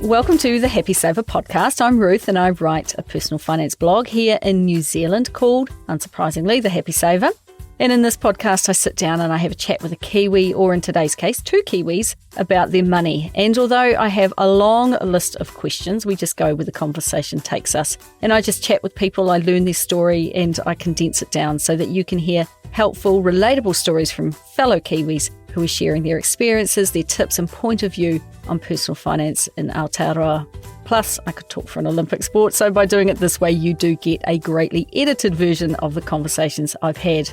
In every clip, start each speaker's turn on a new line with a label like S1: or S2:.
S1: Welcome to the Happy Saver podcast. I'm Ruth and I write a personal finance blog here in New Zealand called, unsurprisingly, The Happy Saver. And in this podcast, I sit down and I have a chat with a Kiwi, or in today's case, two Kiwis, about their money. And although I have a long list of questions, we just go where the conversation takes us. And I just chat with people, I learn their story, and I condense it down so that you can hear helpful, relatable stories from fellow Kiwis who are sharing their experiences, their tips and point of view on personal finance in Aotearoa. Plus, I could talk for an Olympic sport, so by doing it this way, you do get a greatly edited version of the conversations I've had.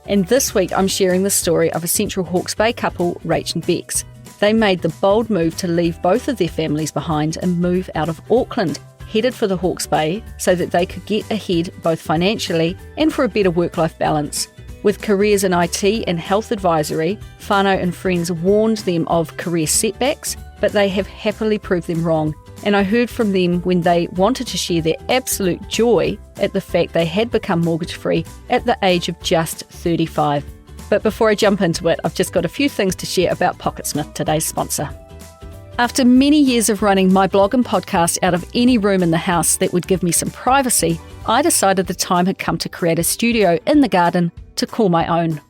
S1: And this week, I'm sharing the story of a central Hawke's Bay couple, Rach and Becs. They made the bold move to leave both of their families behind and move out of Auckland, headed for the Hawke's Bay so that they could get ahead both financially and for a better work-life balance. With careers in IT and health advisory, whanau and friends warned them of career setbacks, but they have happily proved them wrong. And I heard from them when they wanted to share their absolute joy at the fact they had become mortgage-free at the age of just 35. But before I jump into it, I've just got a few things to share about Pocketsmith, today's sponsor. After many years of running my blog and podcast out of any room in the house that would give me some privacy, I decided the time had come to create a studio in the garden to call my own.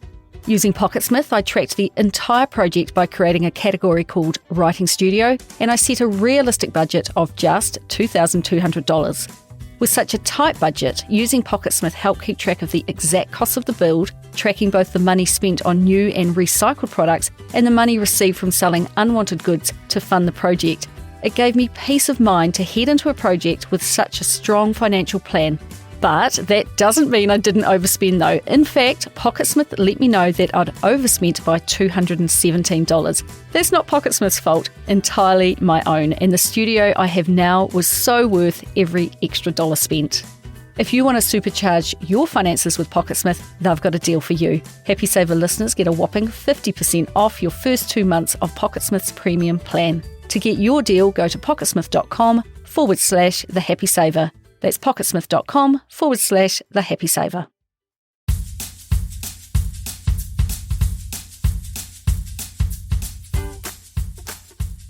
S1: Using Pocketsmith, I tracked the entire project by creating a category called Writing Studio, and I set a realistic budget of just $2,200. With such a tight budget, using Pocketsmith helped keep track of the exact costs of the build, tracking both the money spent on new and recycled products and the money received from selling unwanted goods to fund the project. It gave me peace of mind to head into a project with such a strong financial plan. But that doesn't mean I didn't overspend though. In fact, Pocketsmith let me know that I'd overspent by $217. That's not Pocketsmith's fault, entirely my own. And the studio I have now was so worth every extra dollar spent. If you want to supercharge your finances with Pocketsmith, they've got a deal for you. Happy Saver listeners get a whopping 50% off your first 2 months of Pocketsmith's premium plan. To get your deal, go to pocketsmith.com/The Happy Saver. That's pocketsmith.com/The Happy Saver.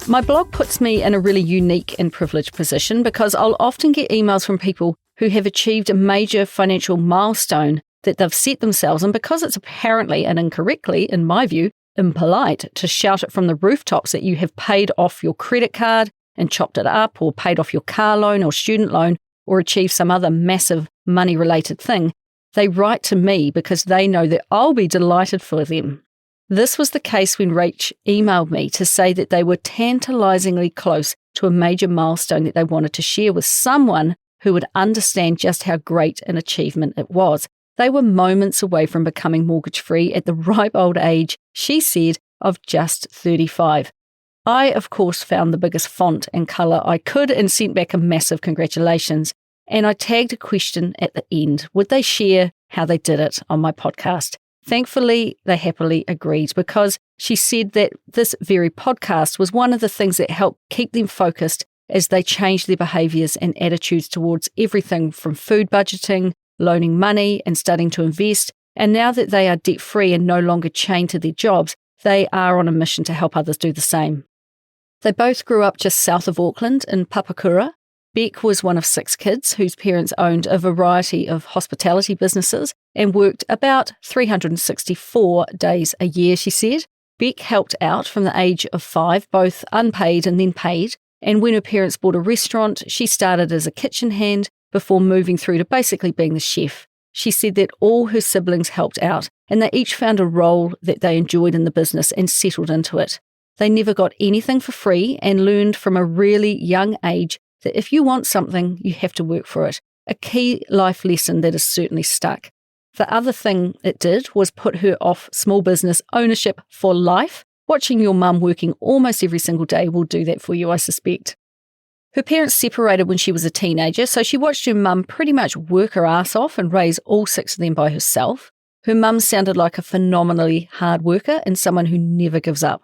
S1: My blog puts me in a really unique and privileged position because I'll often get emails from people who have achieved a major financial milestone that they've set themselves, and because it's apparently and incorrectly, in my view, impolite to shout it from the rooftops that you have paid off your credit card and chopped it up, or paid off your car loan or student loan, or achieve some other massive money-related thing, they write to me because they know that I'll be delighted for them. This was the case when Rach emailed me to say that they were tantalisingly close to a major milestone that they wanted to share with someone who would understand just how great an achievement it was. They were moments away from becoming mortgage-free at the ripe old age, she said, of just 35. I, of course, found the biggest font and colour I could and sent back a massive congratulations. And I tagged a question at the end. Would they share how they did it on my podcast? Thankfully, they happily agreed because she said that this very podcast was one of the things that helped keep them focused as they changed their behaviours and attitudes towards everything from food budgeting, loaning money and starting to invest. And now that they are debt-free and no longer chained to their jobs, they are on a mission to help others do the same. They both grew up just south of Auckland in Papakura. Beck was one of 6 kids whose parents owned a variety of hospitality businesses and worked about 364 days a year, she said. Beck helped out from the age of 5, both unpaid and then paid, and when her parents bought a restaurant, she started as a kitchen hand before moving through to basically being the chef. She said that all her siblings helped out and they each found a role that they enjoyed in the business and settled into it. They never got anything for free and learned from a really young age that if you want something, you have to work for it. A key life lesson that has certainly stuck. The other thing it did was put her off small business ownership for life. Watching your mum working almost every single day will do that for you, I suspect. Her parents separated when she was a teenager, so she watched her mum pretty much work her ass off and raise all 6 of them by herself. Her mum sounded like a phenomenally hard worker and someone who never gives up.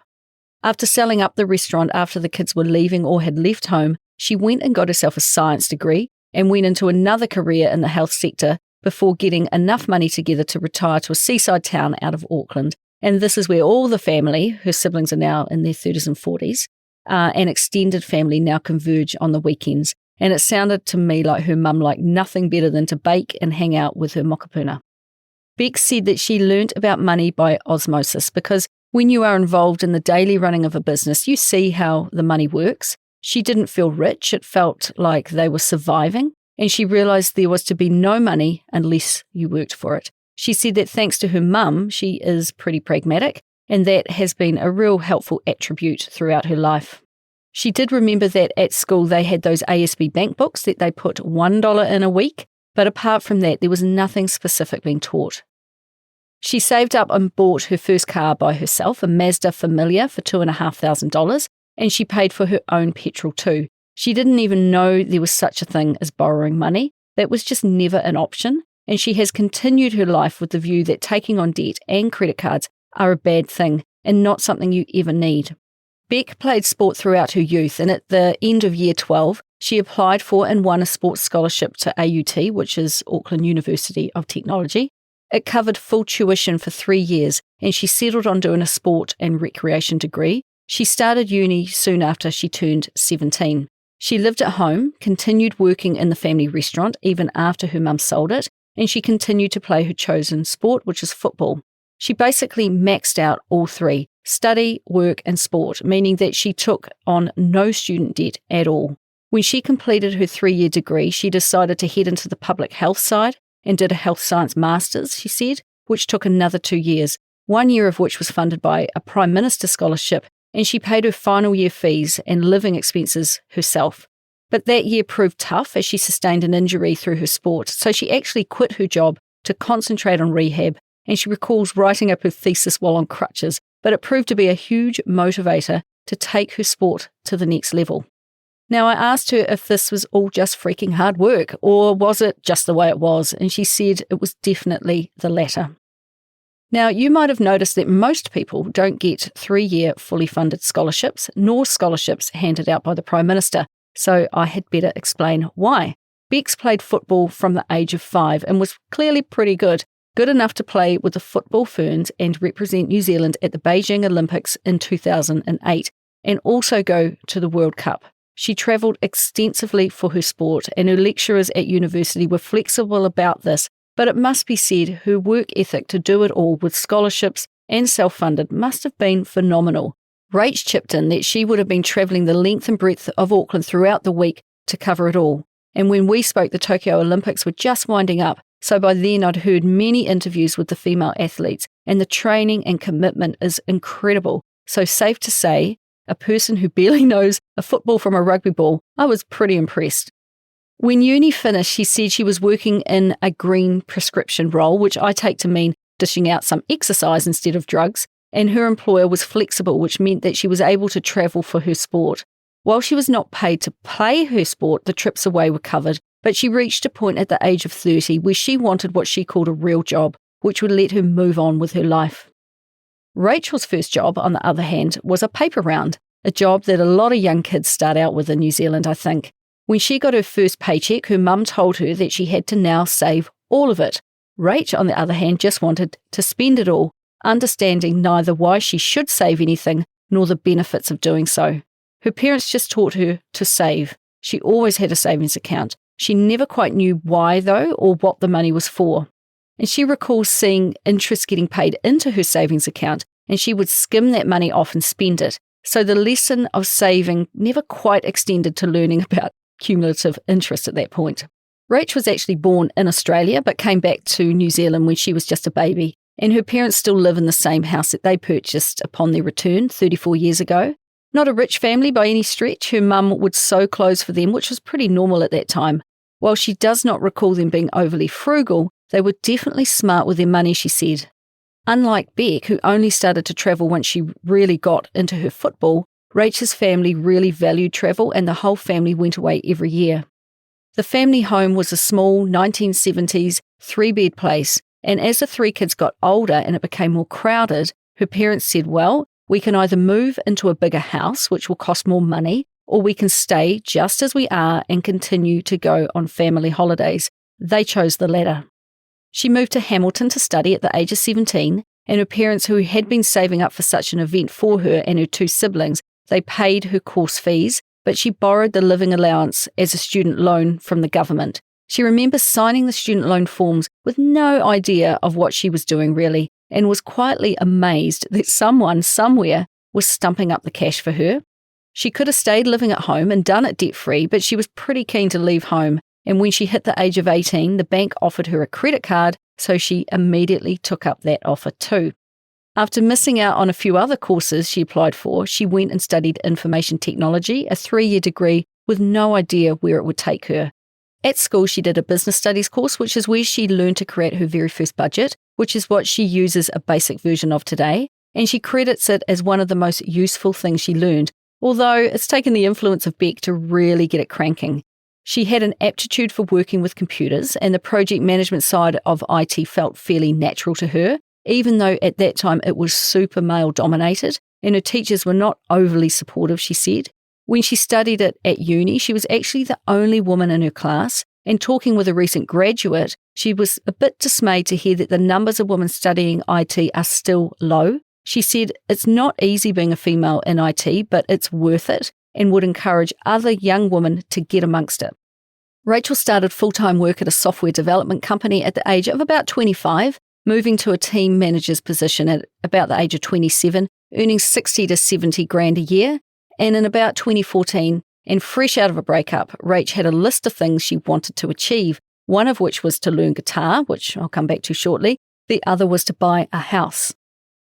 S1: After selling up the restaurant after the kids were leaving or had left home, she went and got herself a science degree and went into another career in the health sector before getting enough money together to retire to a seaside town out of Auckland. And this is where all the family, her siblings are now in their 30s and 40s, and extended family now converge on the weekends. And it sounded to me like her mum liked nothing better than to bake and hang out with her mokopuna. Becs said that she learnt about money by osmosis because when you are involved in the daily running of a business, you see how the money works. She didn't feel rich. It felt like they were surviving. And she realised there was to be no money unless you worked for it. She said that thanks to her mum, she is pretty pragmatic, and that has been a real helpful attribute throughout her life. She did remember that at school they had those ASB bank books that they put $1 in a week, but apart from that, there was nothing specific being taught. She saved up and bought her first car by herself, a Mazda Familia for $2,500, and she paid for her own petrol too. She didn't even know there was such a thing as borrowing money. That was just never an option, and she has continued her life with the view that taking on debt and credit cards are a bad thing and not something you ever need. Beck played sport throughout her youth, and at the end of year 12, she applied for and won a sports scholarship to AUT, which is Auckland University of Technology. It covered full tuition for 3 years, and she settled on doing a sport and recreation degree. She started uni soon after she turned 17. She lived at home, continued working in the family restaurant even after her mum sold it, and she continued to play her chosen sport, which is football. She basically maxed out all three: study, work and sport, meaning that she took on no student debt at all. When she completed her 3-year degree, she decided to head into the public health side and did a health science master's, she said, which took another 2 years, 1 year of which was funded by a Prime Minister scholarship, and she paid her final year fees and living expenses herself. But that year proved tough as she sustained an injury through her sport, so she actually quit her job to concentrate on rehab, and she recalls writing up her thesis while on crutches, but it proved to be a huge motivator to take her sport to the next level. Now, I asked her if this was all just freaking hard work, or was it just the way it was, and she said it was definitely the latter. Now, you might have noticed that most people don't get 3-year fully funded scholarships, nor scholarships handed out by the Prime Minister, so I had better explain why. Becs played football from the age of 5 and was clearly pretty good enough to play with the football ferns and represent New Zealand at the Beijing Olympics in 2008, and also go to the World Cup. She travelled extensively for her sport, and her lecturers at university were flexible about this, but it must be said her work ethic to do it all with scholarships and self-funded must have been phenomenal. Rach chipped in that she would have been travelling the length and breadth of Auckland throughout the week to cover it all. And when we spoke, the Tokyo Olympics were just winding up, so by then I'd heard many interviews with the female athletes, and the training and commitment is incredible. So safe to say, a person who barely knows a football from a rugby ball, I was pretty impressed. When uni finished, she said she was working in a green prescription role, which I take to mean dishing out some exercise instead of drugs, and her employer was flexible, which meant that she was able to travel for her sport. While she was not paid to play her sport, the trips away were covered, but she reached a point at the age of 30 where she wanted what she called a real job, which would let her move on with her life. Rachel's first job, on the other hand, was a paper round, a job that a lot of young kids start out with in New Zealand, I think. When she got her first paycheck, her mum told her that she had to now save all of it. Rach, on the other hand, just wanted to spend it all, understanding neither why she should save anything nor the benefits of doing so. Her parents just taught her to save. She always had a savings account. She never quite knew why, though, or what the money was for. And she recalls seeing interest getting paid into her savings account, and she would skim that money off and spend it. So the lesson of saving never quite extended to learning about cumulative interest at that point. Rach was actually born in Australia, but came back to New Zealand when she was just a baby, and her parents still live in the same house that they purchased upon their return 34 years ago. Not a rich family by any stretch. Her mum would sew clothes for them, which was pretty normal at that time. While she does not recall them being overly frugal, they were definitely smart with their money, she said. Unlike Beck, who only started to travel once she really got into her football, Rachel's family really valued travel, and the whole family went away every year. The family home was a small 1970s 3-bed place, and as the 3 kids got older and it became more crowded, her parents said, well, we can either move into a bigger house, which will cost more money, or we can stay just as we are and continue to go on family holidays. They chose the latter. She moved to Hamilton to study at the age of 17, and her parents, who had been saving up for such an event for her and her 2 siblings, They paid her course fees, but she borrowed the living allowance as a student loan from the government. She remembers signing the student loan forms with no idea of what she was doing really, and was quietly amazed that someone somewhere was stumping up the cash for her. She could have stayed living at home and done it debt-free, but she was pretty keen to leave home, and when she hit the age of 18, the bank offered her a credit card, so she immediately took up that offer too. After missing out on a few other courses she applied for, she went and studied information technology, a 3-year degree, with no idea where it would take her. At school, she did a business studies course, which is where she learned to create her very first budget, which is what she uses a basic version of today, and she credits it as one of the most useful things she learned, although it's taken the influence of Beck to really get it cranking. She had an aptitude for working with computers, and the project management side of IT felt fairly natural to her, even though at that time it was super male-dominated, and her teachers were not overly supportive, she said. When she studied it at uni, she was actually the only woman in her class, and talking with a recent graduate, she was a bit dismayed to hear that the numbers of women studying IT are still low. She said, "It's not easy being a female in IT, but it's worth it," and would encourage other young women to get amongst it. Rachel started full-time work at a software development company at the age of about 25, moving to a team manager's position at about the age of 27, earning 60 to 70 grand a year. And in about 2014, and fresh out of a breakup, Rach had a list of things she wanted to achieve, one of which was to learn guitar, which I'll come back to shortly. The other was to buy a house.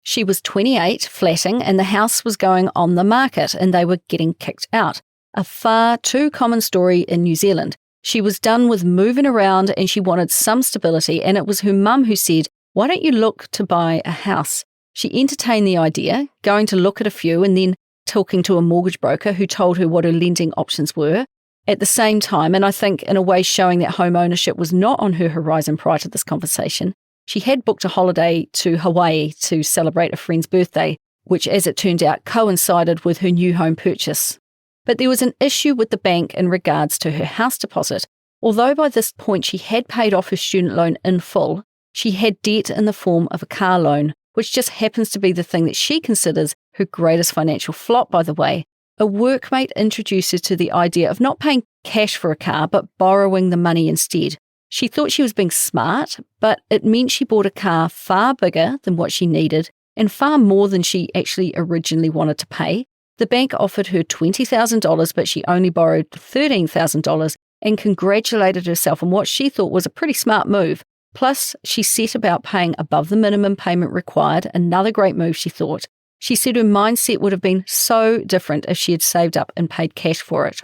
S1: She was 28, flatting, and the house was going on the market, and they were getting kicked out. A far too common story in New Zealand. She was done with moving around and she wanted some stability, and it was her mum who said, "Why don't you look to buy a house?" She entertained the idea, going to look at a few and then talking to a mortgage broker who told her what her lending options were. At the same time, and I think in a way showing that home ownership was not on her horizon prior to this conversation, she had booked a holiday to Hawaii to celebrate a friend's birthday, which as it turned out coincided with her new home purchase. But there was an issue with the bank in regards to her house deposit. Although by this point she had paid off her student loan in full, she had debt in the form of a car loan, which just happens to be the thing that she considers her greatest financial flop, by the way. A workmate introduced her to the idea of not paying cash for a car, but borrowing the money instead. She thought she was being smart, but it meant she bought a car far bigger than what she needed and far more than she actually originally wanted to pay. The bank offered her $20,000, but she only borrowed $13,000 and congratulated herself on what she thought was a pretty smart move. Plus, she set about paying above the minimum payment required, another great move, she thought. She said her mindset would have been so different if she had saved up and paid cash for it.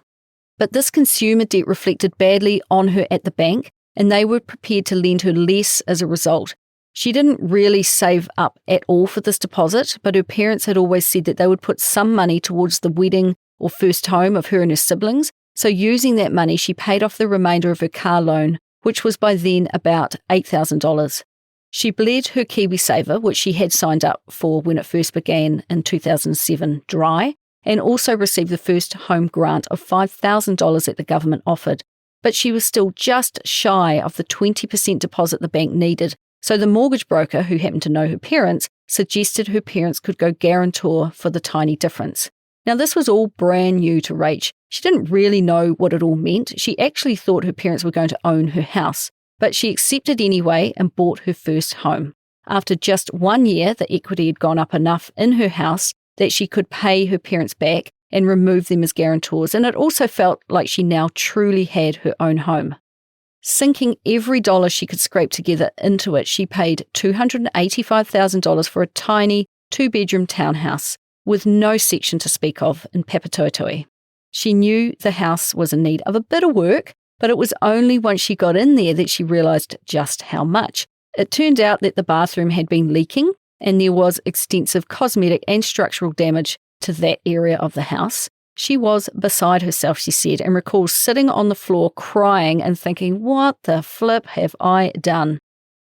S1: But this consumer debt reflected badly on her at the bank, and they were prepared to lend her less as a result. She didn't really save up at all for this deposit, but her parents had always said that they would put some money towards the wedding or first home of her and her siblings, so using that money she paid off the remainder of her car loan, which was by then about $8,000. She bled her KiwiSaver, which she had signed up for when it first began in 2007, dry, and also received the first home grant of $5,000 that the government offered. But she was still just shy of the 20% deposit the bank needed, so the mortgage broker, who happened to know her parents, suggested her parents could go guarantor for the tiny difference. Now, this was all brand new to Rach. She didn't really know what it all meant. She actually thought her parents were going to own her house, but she accepted anyway and bought her first home. After just 1 year, the equity had gone up enough in her house that she could pay her parents back and remove them as guarantors, and it also felt like she now truly had her own home. Sinking every dollar she could scrape together into it, she paid $285,000 for a tiny 2-bedroom townhouse with no section to speak of in Papatoetoe. She knew the house was in need of a bit of work, but it was only once she got in there that she realised just how much. It turned out that the bathroom had been leaking, and there was extensive cosmetic and structural damage to that area of the house. She was beside herself, she said, and recalls sitting on the floor crying and thinking, what the flip have I done?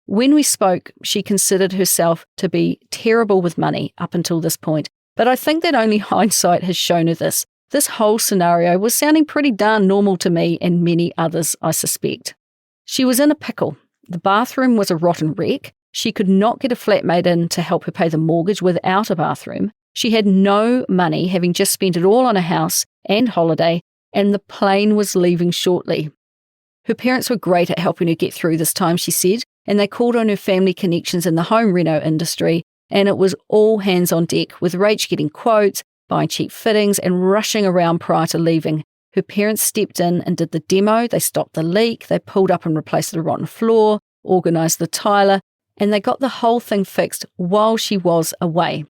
S1: When we spoke, she considered herself to be terrible with money up until this point, but I think that only hindsight has shown her this. This whole scenario was sounding pretty darn normal to me and many others, I suspect. She was in a pickle. The bathroom was a rotten wreck. She could not get a flatmate in to help her pay the mortgage without a bathroom. She had no money, having just spent it all on a house and holiday, and the plane was leaving shortly. Her parents were great at helping her get through this time, she said, and they called on her family connections in the home reno industry, and it was all hands on deck, with Rach getting quotes, buying cheap fittings, and rushing around prior to leaving. Her parents stepped in and did the demo. They stopped the leak, they pulled up and replaced the rotten floor, organised the tiler, and they got the whole thing fixed while she was away.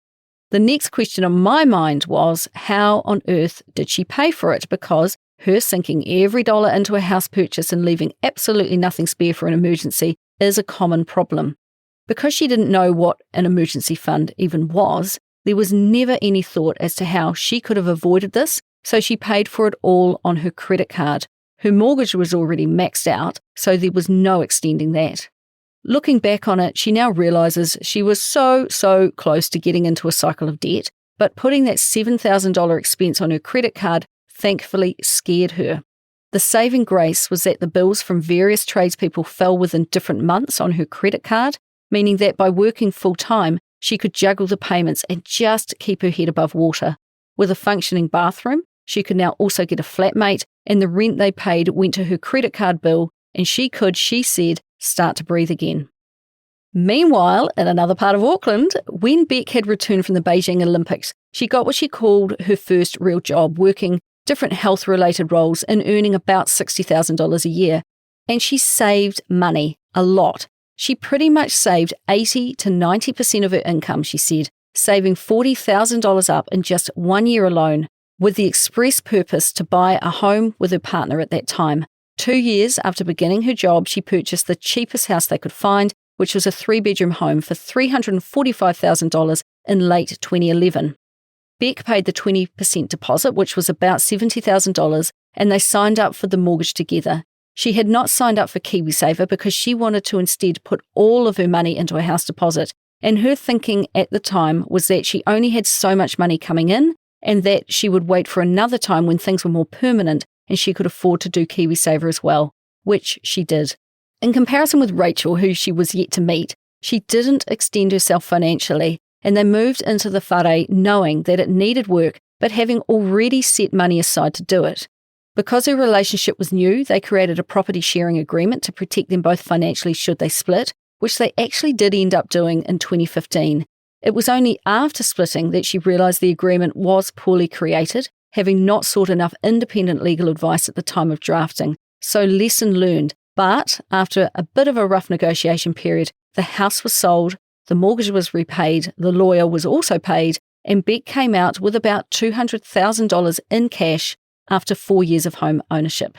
S1: The next question on my mind was, how on earth did she pay for it? Because her sinking every dollar into a house purchase and leaving absolutely nothing spare for an emergency is a common problem. Because she didn't know what an emergency fund even was, there was never any thought as to how she could have avoided this, so she paid for it all on her credit card. Her mortgage was already maxed out, so there was no extending that. Looking back on it, she now realises she was so close to getting into a cycle of debt, but putting that $7,000 expense on her credit card thankfully scared her. The saving grace was that the bills from various tradespeople fell within different months on her credit card, meaning that by working full-time, she could juggle the payments and just keep her head above water. With a functioning bathroom, she could now also get a flatmate, and the rent they paid went to her credit card bill, and she could, she said, start to breathe again. Meanwhile, in another part of Auckland, when Beck had returned from the Beijing Olympics, she got what she called her first real job, working different health-related roles and earning about $60,000 a year. And she saved money, a lot. She pretty much saved 80 to 90% of her income, she said, saving $40,000 up in just 1 year alone, with the express purpose to buy a home with her partner at that time. 2 years after beginning her job, she purchased the cheapest house they could find, which was a 3-bedroom home for $345,000 in late 2011. Beck paid the 20% deposit, which was about $70,000, and they signed up for the mortgage together. She had not signed up for KiwiSaver because she wanted to instead put all of her money into a house deposit, and her thinking at the time was that she only had so much money coming in and that she would wait for another time when things were more permanent and she could afford to do KiwiSaver as well, which she did. In comparison with Rachel, who she was yet to meet, she didn't extend herself financially, and they moved into the whare knowing that it needed work, but having already set money aside to do it. Because their relationship was new, they created a property sharing agreement to protect them both financially should they split, which they actually did end up doing in 2015. It was only after splitting that she realised the agreement was poorly created, having not sought enough independent legal advice at the time of drafting. So lesson learned. But after a bit of a rough negotiation period, the house was sold, the mortgage was repaid, the lawyer was also paid, and Beck came out with about $200,000 in cash after 4 years of home ownership.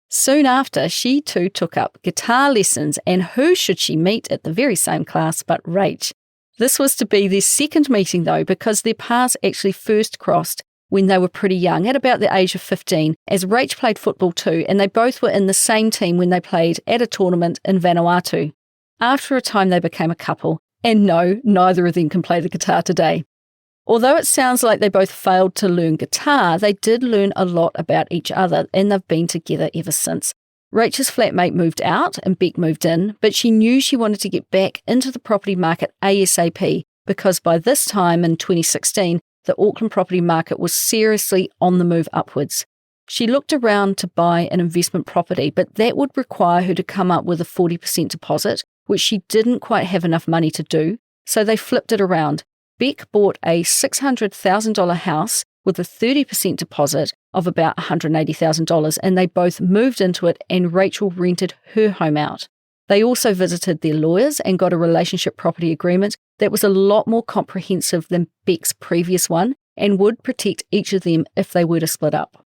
S1: Soon after, she too took up guitar lessons, and who should she meet at the very same class but Rach? This was to be their second meeting though, because their paths actually first crossed when they were pretty young, at about the age of 15, as Rach played football too, and they both were in the same team when they played at a tournament in Whanau. After a time they became a couple, and no, neither of them can play the guitar today. Although it sounds like they both failed to learn guitar, they did learn a lot about each other, and they've been together ever since. Rach's flatmate moved out and Beck moved in, but she knew she wanted to get back into the property market ASAP, because by this time in 2016, the Auckland property market was seriously on the move upwards. She looked around to buy an investment property, but that would require her to come up with a 40% deposit, which she didn't quite have enough money to do, so they flipped it around. Beck bought a $600,000 house with a 30% deposit of about $180,000, and they both moved into it, and Rachel rented her home out. They also visited their lawyers and got a relationship property agreement that was a lot more comprehensive than Beck's previous one and would protect each of them if they were to split up.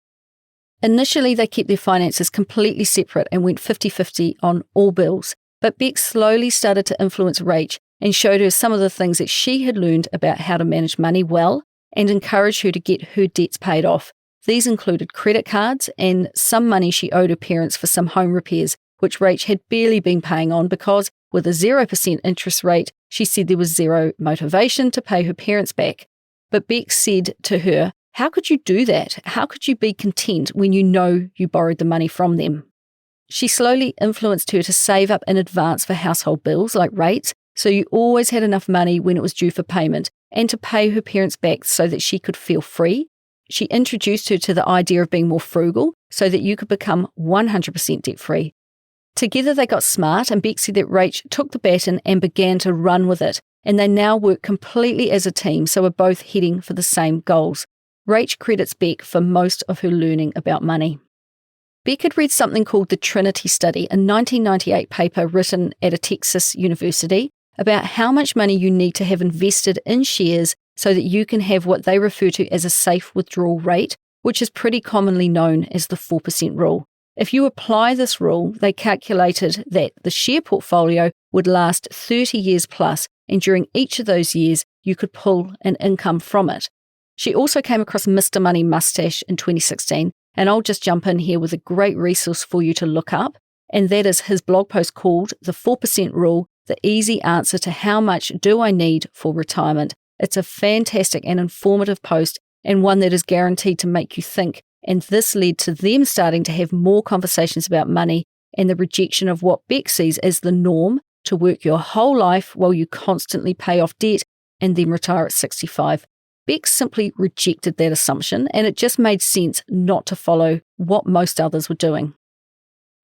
S1: Initially, they kept their finances completely separate and went 50-50 on all bills, but Beck slowly started to influence Rach and showed her some of the things that she had learned about how to manage money well and encouraged her to get her debts paid off. These included credit cards and some money she owed her parents for some home repairs, which Rach had barely been paying on because, with a 0% interest rate, she said there was zero motivation to pay her parents back. But Beck said to her, "How could you do that? How could you be content when you know you borrowed the money from them?" She slowly influenced her to save up in advance for household bills like rates, so you always had enough money when it was due for payment, and to pay her parents back so that she could feel free. She introduced her to the idea of being more frugal so that you could become 100% debt-free. Together they got smart, and Becs said that Rach took the baton and began to run with it, and they now work completely as a team, so are both heading for the same goals. Rach credits Beck for most of her learning about money. Beck had read something called the Trinity Study, a 1998 paper written at a Texas university about how much money you need to have invested in shares so that you can have what they refer to as a safe withdrawal rate, which is pretty commonly known as the 4% rule. If you apply this rule, they calculated that the share portfolio would last 30 years plus, and during each of those years, you could pull an income from it. She also came across Mr. Money Mustache in 2016, and I'll just jump in here with a great resource for you to look up, and that is his blog post called The 4% Rule, the easy answer to how much do I need for retirement. It's a fantastic and informative post, and one that is guaranteed to make you think, and this led to them starting to have more conversations about money and the rejection of what Beck sees as the norm, to work your whole life while you constantly pay off debt and then retire at 65. Beck simply rejected that assumption, and it just made sense not to follow what most others were doing.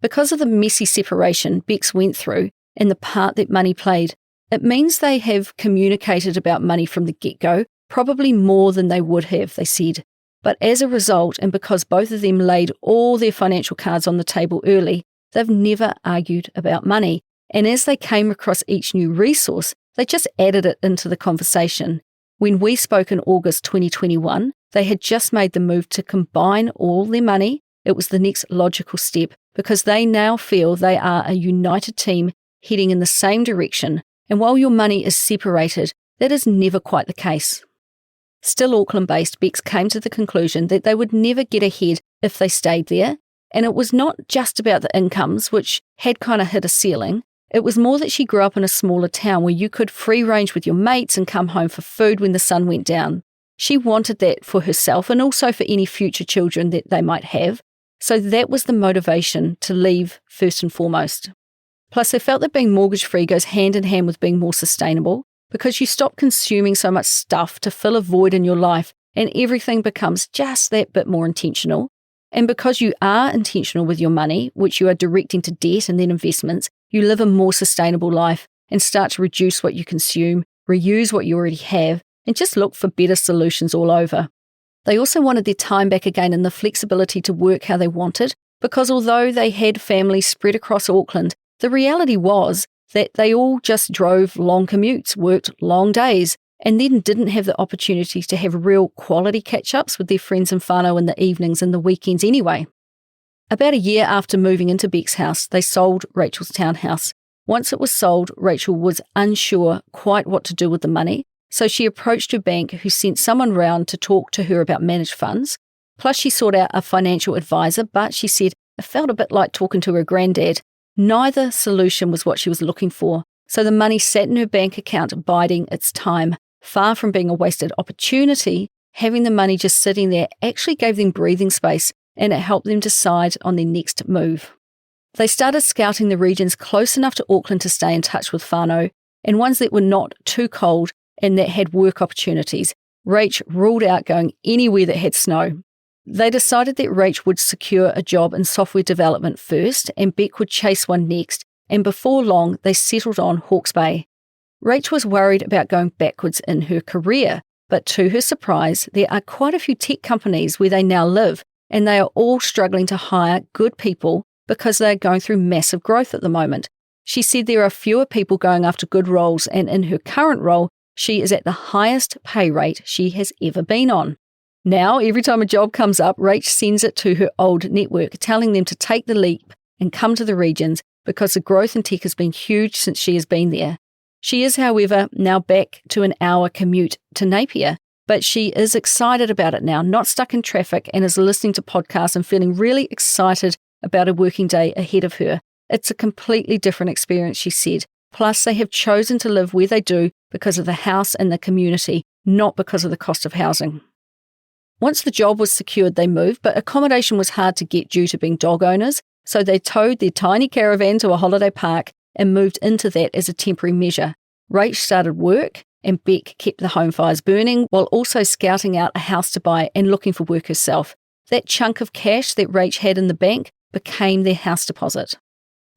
S1: Because of the messy separation Becs went through and the part that money played, it means they have communicated about money from the get-go, probably more than they would have, they said. But as a result, and because both of them laid all their financial cards on the table early, they've never argued about money. And as they came across each new resource, they just added it into the conversation. When we spoke in August 2021, they had just made the move to combine all their money. It was the next logical step because they now feel they are a united team heading in the same direction. And while your money is separated, that is never quite the case. Still Auckland-based, Becs came to the conclusion that they would never get ahead if they stayed there. And it was not just about the incomes, which had kind of hit a ceiling. It was more that she grew up in a smaller town where you could free range with your mates and come home for food when the sun went down. She wanted that for herself and also for any future children that they might have. So that was the motivation to leave first and foremost. Plus, they felt that being mortgage-free goes hand in hand with being more sustainable because you stop consuming so much stuff to fill a void in your life and everything becomes just that bit more intentional. And because you are intentional with your money, which you are directing to debt and then investments, you live a more sustainable life and start to reduce what you consume, reuse what you already have, and just look for better solutions all over. They also wanted their time back again and the flexibility to work how they wanted, because although they had families spread across Auckland, the reality was that they all just drove long commutes, worked long days, and then didn't have the opportunity to have real quality catch-ups with their friends and whanau in the evenings and the weekends anyway. About a year after moving into Beck's house, they sold Rachel's townhouse. Once it was sold, Rachel was unsure quite what to do with the money, so she approached her bank, who sent someone round to talk to her about managed funds. Plus she sought out a financial advisor, but she said it felt a bit like talking to her granddad. Neither solution was what she was looking for, so the money sat in her bank account biding its time. Far from being a wasted opportunity, having the money just sitting there actually gave them breathing space, and it helped them decide on their next move. They started scouting the regions close enough to Auckland to stay in touch with whanau, and ones that were not too cold and that had work opportunities. Rach ruled out going anywhere that had snow. They decided that Rach would secure a job in software development first, and Beck would chase one next, and before long they settled on Hawke's Bay. Rach was worried about going backwards in her career, but to her surprise, there are quite a few tech companies where they now live, and they are all struggling to hire good people because they are going through massive growth at the moment. She said there are fewer people going after good roles, and in her current role, she is at the highest pay rate she has ever been on. Now, every time a job comes up, Rach sends it to her old network, telling them to take the leap and come to the regions because the growth in tech has been huge since she has been there. She is, however, now back to an hour commute to Napier, but she is excited about it now, not stuck in traffic, and is listening to podcasts and feeling really excited about a working day ahead of her. It's a completely different experience, she said. Plus, they have chosen to live where they do because of the house and the community, not because of the cost of housing. Once the job was secured, they moved, but accommodation was hard to get due to being dog owners, so they towed their tiny caravan to a holiday park and moved into that as a temporary measure. Rach started work, and Beck kept the home fires burning while also scouting out a house to buy and looking for work herself. That chunk of cash that Rach had in the bank became their house deposit.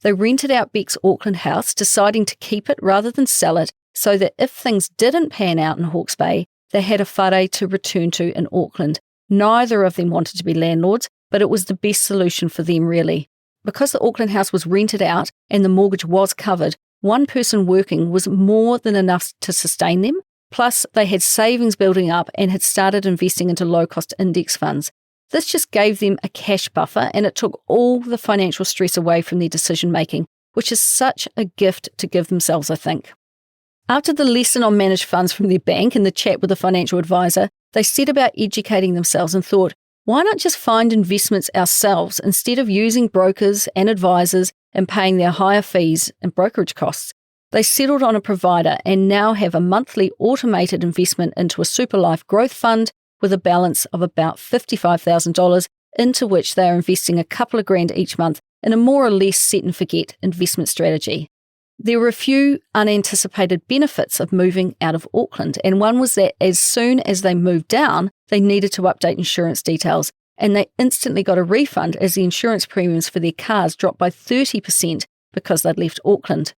S1: They rented out Beck's Auckland house, deciding to keep it rather than sell it, so that if things didn't pan out in Hawke's Bay, they had a whare to return to in Auckland. Neither of them wanted to be landlords, but it was the best solution for them, really. Because the Auckland house was rented out and the mortgage was covered, one person working was more than enough to sustain them. Plus, they had savings building up and had started investing into low-cost index funds. This just gave them a cash buffer, and it took all the financial stress away from their decision-making, which is such a gift to give themselves, I think. After the lesson on managed funds from their bank and the chat with a financial advisor, they set about educating themselves and thought, why not just find investments ourselves instead of using brokers and advisors and paying their higher fees and brokerage costs? They settled on a provider and now have a monthly automated investment into a super life growth fund with a balance of about $55,000, into which they are investing a couple of grand each month in a more or less set and forget investment strategy. There were a few unanticipated benefits of moving out of Auckland, and one was that as soon as they moved down, they needed to update insurance details, and they instantly got a refund as the insurance premiums for their cars dropped by 30% because they'd left Auckland.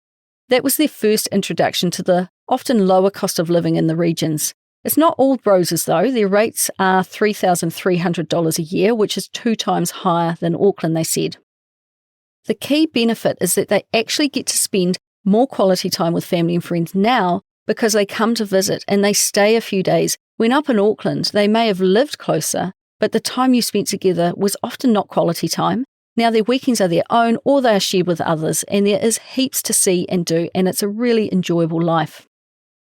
S1: That was their first introduction to the often lower cost of living in the regions. It's not all roses though. Their rates are $3,300 a year, which is 2 times higher than Auckland, they said. The key benefit is that they actually get to spend more quality time with family and friends now because they come to visit and they stay a few days. When up in Auckland, they may have lived closer, but the time you spent together was often not quality time. Now their weekends are their own or they are shared with others, and there is heaps to see and do, and it's a really enjoyable life.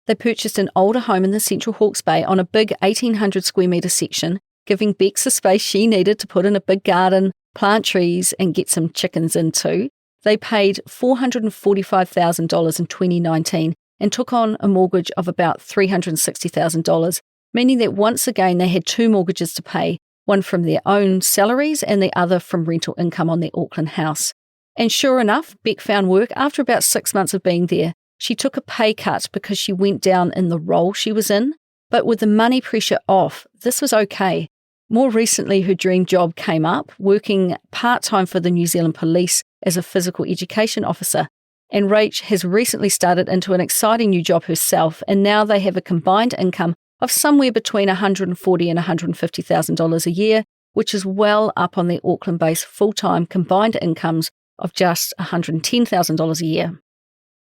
S1: They purchased an older home in the central Hawke's Bay on a big 1,800 square metre section, giving Bex the space she needed to put in a big garden, plant trees and get some chickens in too. They paid $445,000 in 2019 and took on a mortgage of about $360,000, meaning that once again they had 2 mortgages to pay, one from their own salaries and the other from rental income on their Auckland house. And sure enough, Beck found work after about 6 months of being there. She took a pay cut because she went down in the role she was in, but with the money pressure off, this was okay. More recently, her dream job came up, working part-time for the New Zealand Police as a physical education officer. And Rach has recently started into an exciting new job herself, and now they have a combined income of somewhere between $140,000 and $150,000 a year, which is well up on their Auckland-based full-time combined incomes of just $110,000 a year.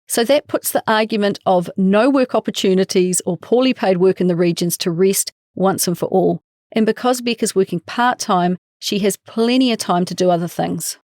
S1: So that puts the argument of no work opportunities or poorly paid work in the regions to rest once and for all. And because Beck is working part-time, she has plenty of time to do other things.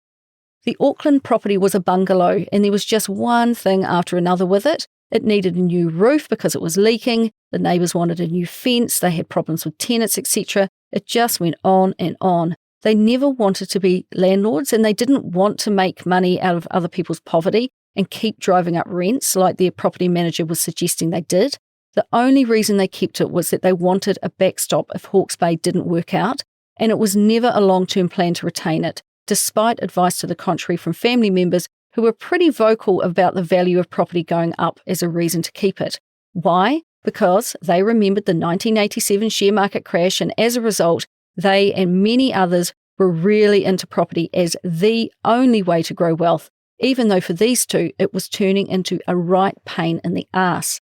S1: The Auckland property was a bungalow, and there was just one thing after another with it. It needed a new roof because it was leaking, the neighbours wanted a new fence, they had problems with tenants, etc. It just went on and on. They never wanted to be landlords, and they didn't want to make money out of other people's poverty and keep driving up rents like their property manager was suggesting they did. The only reason they kept it was that they wanted a backstop if Hawke's Bay didn't work out, and it was never a long-term plan to retain it, despite advice to the contrary from family members who were pretty vocal about the value of property going up as a reason to keep it. Why? Because they remembered the 1987 share market crash, and as a result, they and many others were really into property as the only way to grow wealth, even though for these two it was turning into a right pain in the arse.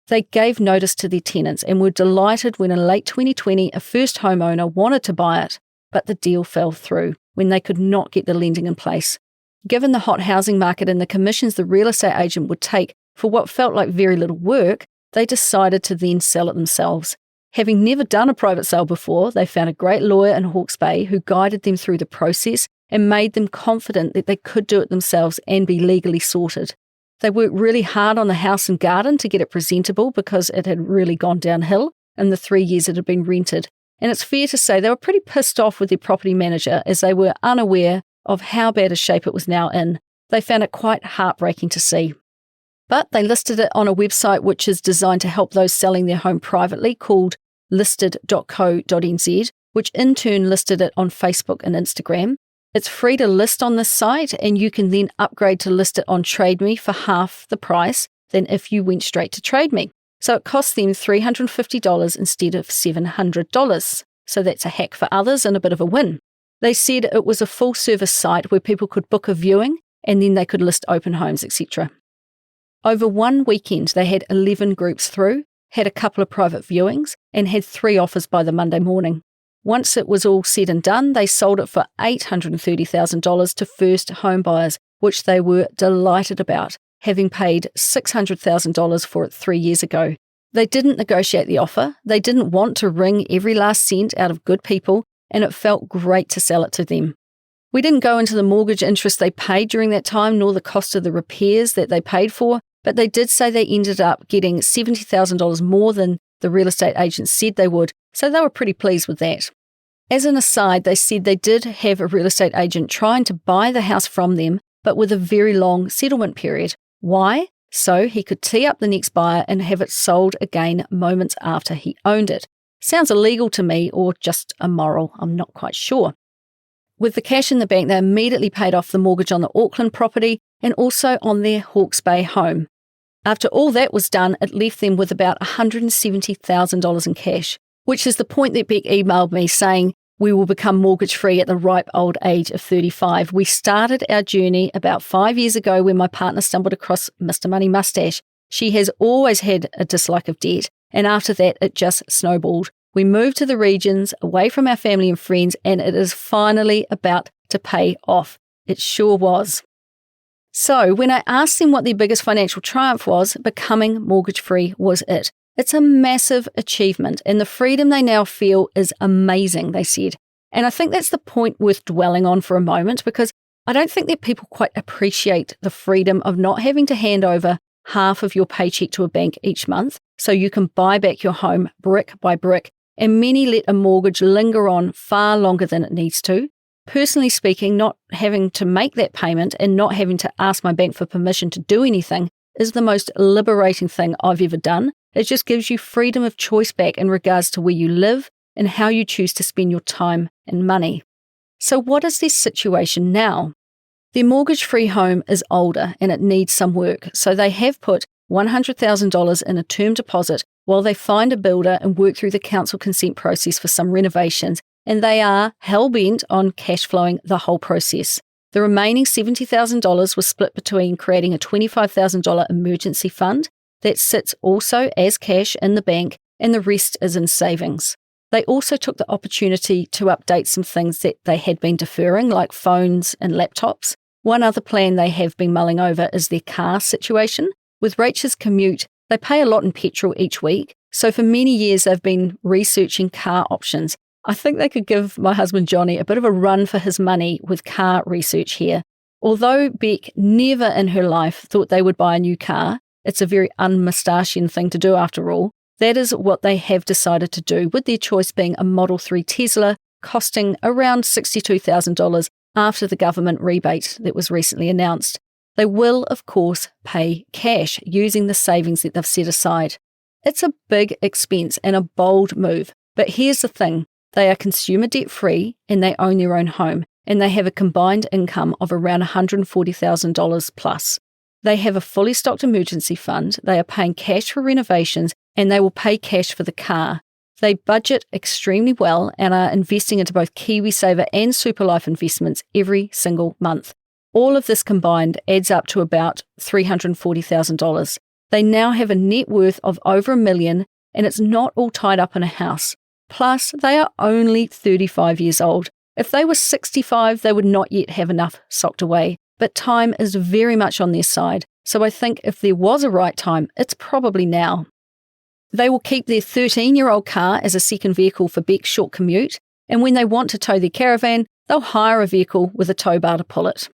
S1: They gave notice to their tenants and were delighted when in late 2020 a first homeowner wanted to buy it, but the deal fell through when they could not get the lending in place. Given the hot housing market and the commissions the real estate agent would take for what felt like very little work, they decided to then sell it themselves. Having never done a private sale before, they found a great lawyer in Hawke's Bay who guided them through the process and made them confident that they could do it themselves and be legally sorted. They worked really hard on the house and garden to get it presentable because it had really gone downhill in the 3 years it had been rented. And it's fair to say they were pretty pissed off with their property manager as they were unaware of how bad a shape it was now in. They found it quite heartbreaking to see. But they listed it on a website which is designed to help those selling their home privately called listed.co.nz, which in turn listed it on Facebook and Instagram. It's free to list on this site, and you can then upgrade to list it on Trade Me for half the price than if you went straight to Trade Me. So it cost them $350 instead of $700. So that's a hack for others and a bit of a win. They said it was a full-service site where people could book a viewing and then they could list open homes, etc. Over one weekend, they had 11 groups through, had a couple of private viewings, and had 3 offers by the Monday morning. Once it was all said and done, they sold it for $830,000 to first home buyers, which they were delighted about, having paid $600,000 for it 3 years ago. They didn't negotiate the offer, they didn't want to wring every last cent out of good people, and it felt great to sell it to them. We didn't go into the mortgage interest they paid during that time, nor the cost of the repairs that they paid for, but they did say they ended up getting $70,000 more than the real estate agent said they would, so they were pretty pleased with that. As an aside, they said they did have a real estate agent trying to buy the house from them, but with a very long settlement period. Why? So he could tee up the next buyer and have it sold again moments after he owned it. Sounds illegal to me, or just immoral, I'm not quite sure. With the cash in the bank, they immediately paid off the mortgage on the Auckland property and also on their Hawke's Bay home. After all that was done, it left them with about $170,000 in cash, which is the point that Beck emailed me saying we will become mortgage-free at the ripe old age of 35. We started our journey about 5 years ago when my partner stumbled across Mr. Money Mustache. She has always had a dislike of debt, and after that it just snowballed. We moved to the regions, away from our family and friends, and it is finally about to pay off. It sure was. So when I asked them what their biggest financial triumph was, becoming mortgage-free was it. It's a massive achievement, and the freedom they now feel is amazing, they said. And I think that's the point worth dwelling on for a moment, because I don't think that people quite appreciate the freedom of not having to hand over half of your paycheck to a bank each month so you can buy back your home brick by brick, and many let a mortgage linger on far longer than it needs to. Personally speaking, not having to make that payment and not having to ask my bank for permission to do anything is the most liberating thing I've ever done. It just gives you freedom of choice back in regards to where you live and how you choose to spend your time and money. So what is their situation now? Their mortgage-free home is older and it needs some work, so they have put $100,000 in a term deposit while they find a builder and work through the council consent process for some renovations, and they are hell-bent on cash flowing the whole process. The remaining $70,000 was split between creating a $25,000 emergency fund that sits also as cash in the bank, and the rest is in savings. They also took the opportunity to update some things that they had been deferring, like phones and laptops. One other plan they have been mulling over is their car situation. With Rach's commute, they pay a lot in petrol each week, so for many years they've been researching car options. I think they could give my husband Johnny a bit of a run for his money with car research here. Although Beck never in her life thought they would buy a new car, it's a very un-Mustachian thing to do after all, that is what they have decided to do, with their choice being a Model 3 Tesla costing around $62,000 after the government rebate that was recently announced. They will, of course, pay cash using the savings that they've set aside. It's a big expense and a bold move, but here's the thing. They are consumer debt-free and they own their own home, and they have a combined income of around $140,000 plus. They have a fully stocked emergency fund, they are paying cash for renovations, and they will pay cash for the car. They budget extremely well and are investing into both KiwiSaver and Superlife investments every single month. All of this combined adds up to about $340,000. They now have a net worth of over $1 million, and it's not all tied up in a house. Plus, they are only 35 years old. If they were 65, they would not yet have enough socked away. But time is very much on their side, so I think if there was a right time, it's probably now. They will keep their 13-year-old car as a second vehicle for Beck's short commute, and when they want to tow their caravan, they'll hire a vehicle with a tow bar to pull it.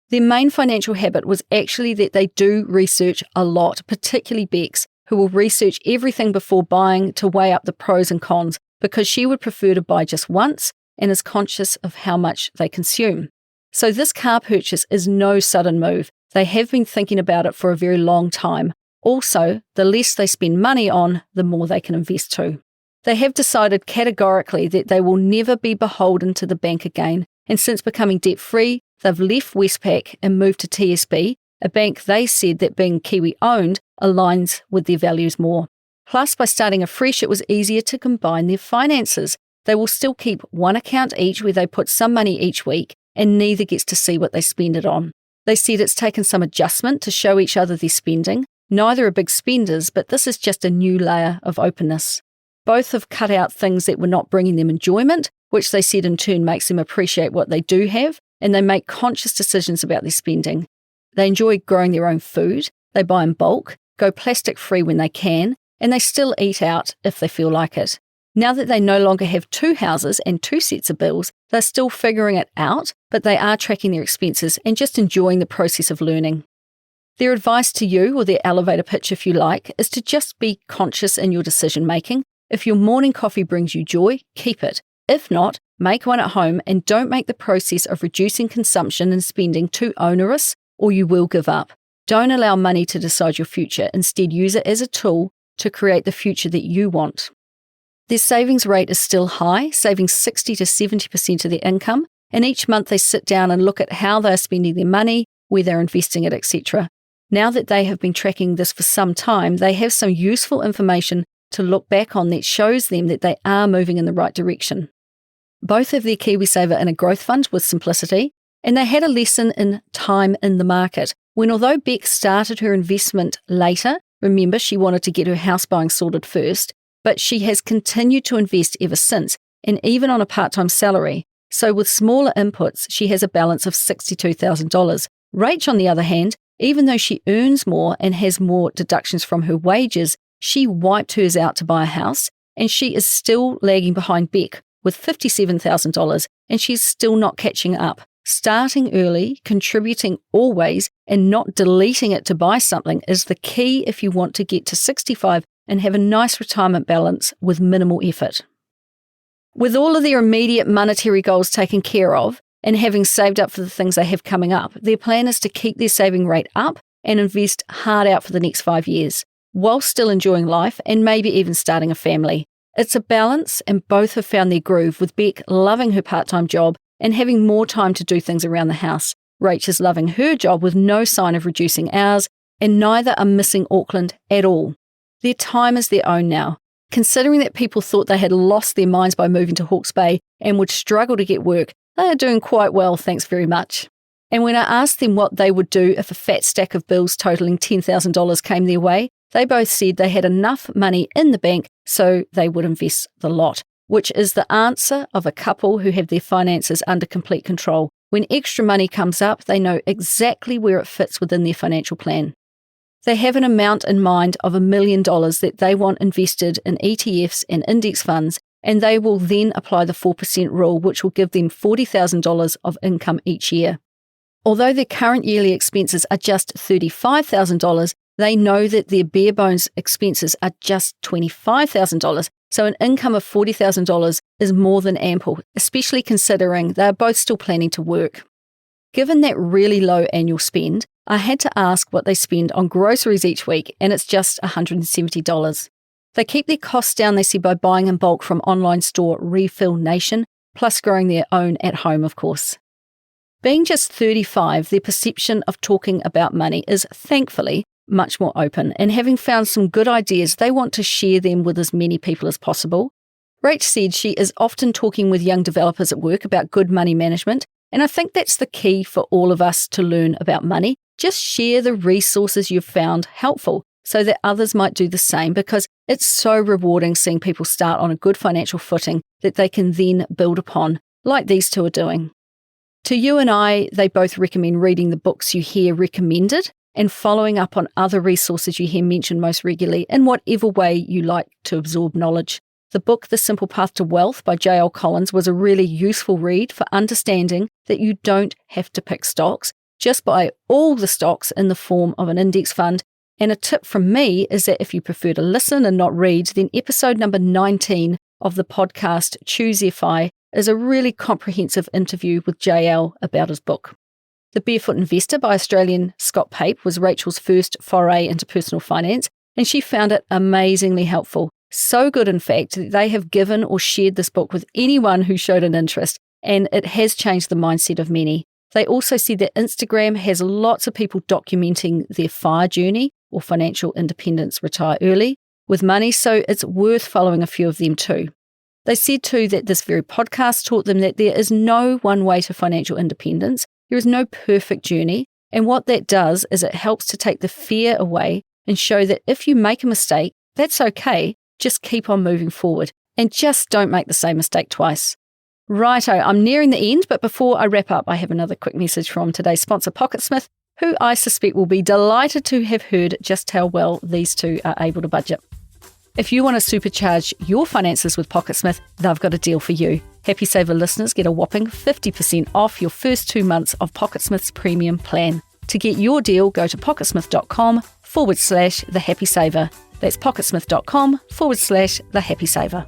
S1: Their main financial habit was actually that they do research a lot, particularly Beck's, who will research everything before buying to weigh up the pros and cons, because she would prefer to buy just once and is conscious of how much they consume. So this car purchase is no sudden move. They have been thinking about it for a very long time. Also, the less they spend money on, the more they can invest too. They have decided categorically that they will never be beholden to the bank again, and since becoming debt-free, they've left Westpac and moved to TSB, a bank they said that being Kiwi-owned aligns with their values more. Plus, by starting afresh, it was easier to combine their finances. They will still keep one account each where they put some money each week, and neither gets to see what they spend it on. They said it's taken some adjustment to show each other their spending. Neither are big spenders, but this is just a new layer of openness. Both have cut out things that were not bringing them enjoyment, which they said in turn makes them appreciate what they do have, and they make conscious decisions about their spending. They enjoy growing their own food, they buy in bulk, go plastic-free when they can, and they still eat out if they feel like it. Now that they no longer have 2 houses and 2 sets of bills, they're still figuring it out, but they are tracking their expenses and just enjoying the process of learning. Their advice to you, or their elevator pitch if you like, is to just be conscious in your decision-making. If your morning coffee brings you joy, keep it. If not, make one at home and don't make the process of reducing consumption and spending too onerous, or you will give up. Don't allow money to decide your future. Instead, use it as a tool to create the future that you want. Their savings rate is still high, saving 60 to 70% of their income, and each month they sit down and look at how they're spending their money, where they're investing it, etc. Now that they have been tracking this for some time, they have some useful information to look back on that shows them that they are moving in the right direction. Both have their KiwiSaver in a growth fund with Simplicity, and they had a lesson in time in the market, when although Beck started her investment later, remember she wanted to get her house buying sorted first, but she has continued to invest ever since, and even on a part-time salary. So with smaller inputs, she has a balance of $62,000. Rach, on the other hand, even though she earns more and has more deductions from her wages, she wiped hers out to buy a house, and she is still lagging behind Beck with $57,000, and she's still not catching up. Starting early, contributing always, and not deleting it to buy something is the key if you want to get to 65 and have a nice retirement balance with minimal effort. With all of their immediate monetary goals taken care of and having saved up for the things they have coming up, their plan is to keep their saving rate up and invest hard out for the next 5 years, while still enjoying life and maybe even starting a family. It's a balance, and both have found their groove, with Beck loving her part-time job and having more time to do things around the house. Rach is loving her job with no sign of reducing hours, and neither are missing Auckland at all. Their time is their own now. Considering that people thought they had lost their minds by moving to Hawke's Bay and would struggle to get work, they are doing quite well, thanks very much. And when I asked them what they would do if a fat stack of bills totaling $10,000 came their way, they both said they had enough money in the bank so they would invest the lot, which is the answer of a couple who have their finances under complete control. When extra money comes up, they know exactly where it fits within their financial plan. They have an amount in mind of $1 million that they want invested in ETFs and index funds, and they will then apply the 4% rule, which will give them $40,000 of income each year. Although their current yearly expenses are just $35,000, they know that their bare bones expenses are just $25,000, so an income of $40,000 is more than ample, especially considering they are both still planning to work. Given that really low annual spend, I had to ask what they spend on groceries each week, and it's just $170. They keep their costs down, they say, by buying in bulk from online store Refill Nation, plus growing their own at home, of course. Being just 35, their perception of talking about money is, thankfully, much more open, and having found some good ideas, they want to share them with as many people as possible. Rach said she is often talking with young developers at work about good money management, and I think that's the key for all of us to learn about money. Just share the resources you've found helpful so that others might do the same, because it's so rewarding seeing people start on a good financial footing that they can then build upon, like these two are doing. To you and I, they both recommend reading the books you hear recommended and following up on other resources you hear mentioned most regularly in whatever way you like to absorb knowledge. The book The Simple Path to Wealth by J.L. Collins was a really useful read for understanding that you don't have to pick stocks. Just buy all the stocks in the form of an index fund. And a tip from me is that if you prefer to listen and not read, then episode number 19 of the podcast Choose FI is a really comprehensive interview with JL about his book. The Barefoot Investor by Australian Scott Pape was Rachel's first foray into personal finance, and she found it amazingly helpful. So good, in fact, that they have given or shared this book with anyone who showed an interest, and it has changed the mindset of many. They also said that Instagram has lots of people documenting their FIRE journey, or financial independence, retire early. with money, so it's worth following a few of them too. They said too that this very podcast taught them that there is no one way to financial independence. There is no perfect journey. And what that does is it helps to take the fear away and show that if you make a mistake, that's okay. Just keep on moving forward and just don't make the same mistake twice. Righto, I'm nearing the end, but before I wrap up, I have another quick message from today's sponsor, Pocketsmith, who I suspect will be delighted to have heard just how well these two are able to budget. If you want to supercharge your finances with Pocketsmith, they've got a deal for you. Happy Saver listeners get a whopping 50% off your first 2 months of Pocketsmith's premium plan. To get your deal, go to pocketsmith.com/The Happy Saver. That's pocketsmith.com/The Happy Saver.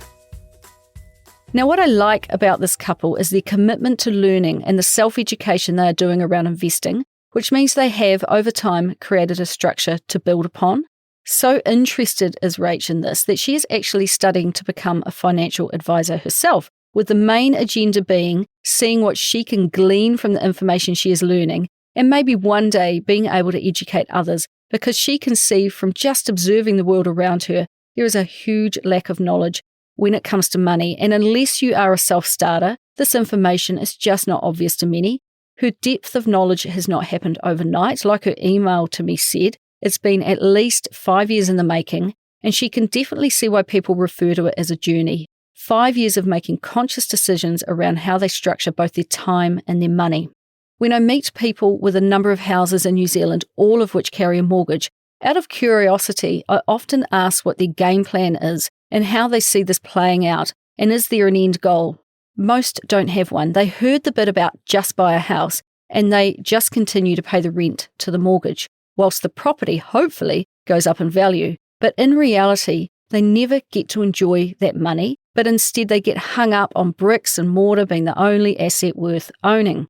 S1: Now, what I like about this couple is their commitment to learning and the self-education they are doing around investing, which means they have, over time, created a structure to build upon. So interested is Rach in this that she is actually studying to become a financial advisor herself, with the main agenda being seeing what she can glean from the information she is learning and maybe one day being able to educate others, because she can see from just observing the world around her, there is a huge lack of knowledge when it comes to money, and unless you are a self-starter, this information is just not obvious to many. Her depth of knowledge has not happened overnight. Like her email to me said, it's been at least 5 years in the making, and she can definitely see why people refer to it as a journey. 5 years of making conscious decisions around how they structure both their time and their money. When I meet people with a number of houses in New Zealand, all of which carry a mortgage, out of curiosity, I often ask what their game plan is and how they see this playing out, and is there an end goal? Most don't have one. They heard the bit about just buy a house, and they just continue to pay the rent to the mortgage, whilst the property hopefully goes up in value. But in reality, they never get to enjoy that money, but instead they get hung up on bricks and mortar being the only asset worth owning.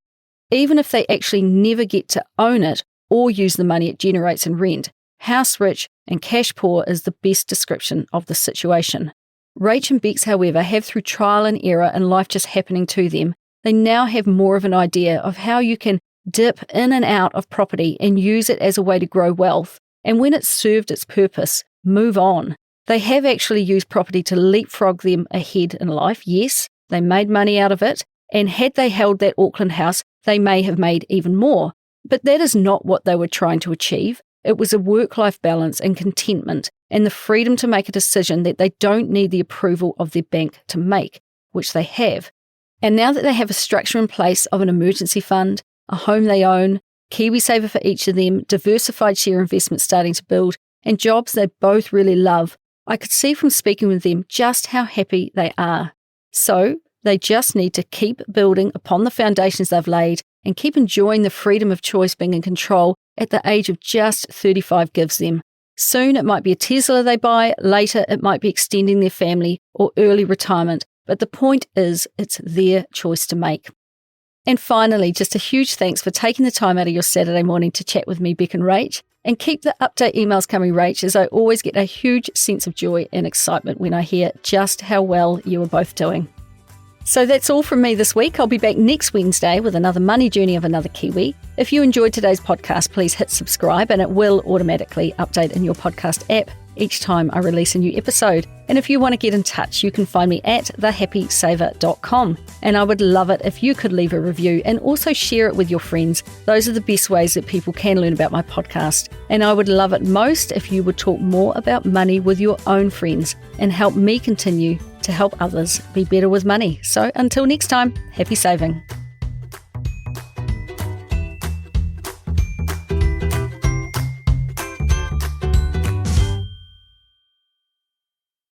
S1: Even if they actually never get to own it or use the money it generates in rent, house rich and cash poor is the best description of the situation. Rach and Becs, however, have, through trial and error and life just happening to them, they now have more of an idea of how you can dip in and out of property and use it as a way to grow wealth, and when it's served its purpose, move on. They have actually used property to leapfrog them ahead in life. Yes, they made money out of it, and had they held that Auckland house, they may have made even more. But that is not what they were trying to achieve. It was a work-life balance and contentment, and the freedom to make a decision that they don't need the approval of their bank to make, which they have. And now that they have a structure in place of an emergency fund, a home they own, KiwiSaver for each of them, diversified share investments starting to build, and jobs they both really love, I could see from speaking with them just how happy they are. So they just need to keep building upon the foundations they've laid and keep enjoying the freedom of choice being in control at the age of just 35 gives them. Soon it might be a Tesla they buy, later it might be extending their family or early retirement, but the point is it's their choice to make. And finally, just a huge thanks for taking the time out of your Saturday morning to chat with me, Beck and Rach. And keep the update emails coming, Rach, as I always get a huge sense of joy and excitement when I hear just how well you are both doing. So that's all from me this week. I'll be back next Wednesday with another money journey of another Kiwi. If you enjoyed today's podcast, please hit subscribe and it will automatically update in your podcast app each time I release a new episode. And if you want to get in touch, you can find me at thehappysaver.com. And I would love it if you could leave a review and also share it with your friends. Those are the best ways that people can learn about my podcast. And I would love it most if you would talk more about money with your own friends and help me continue to help others be better with money. So until next time, happy saving.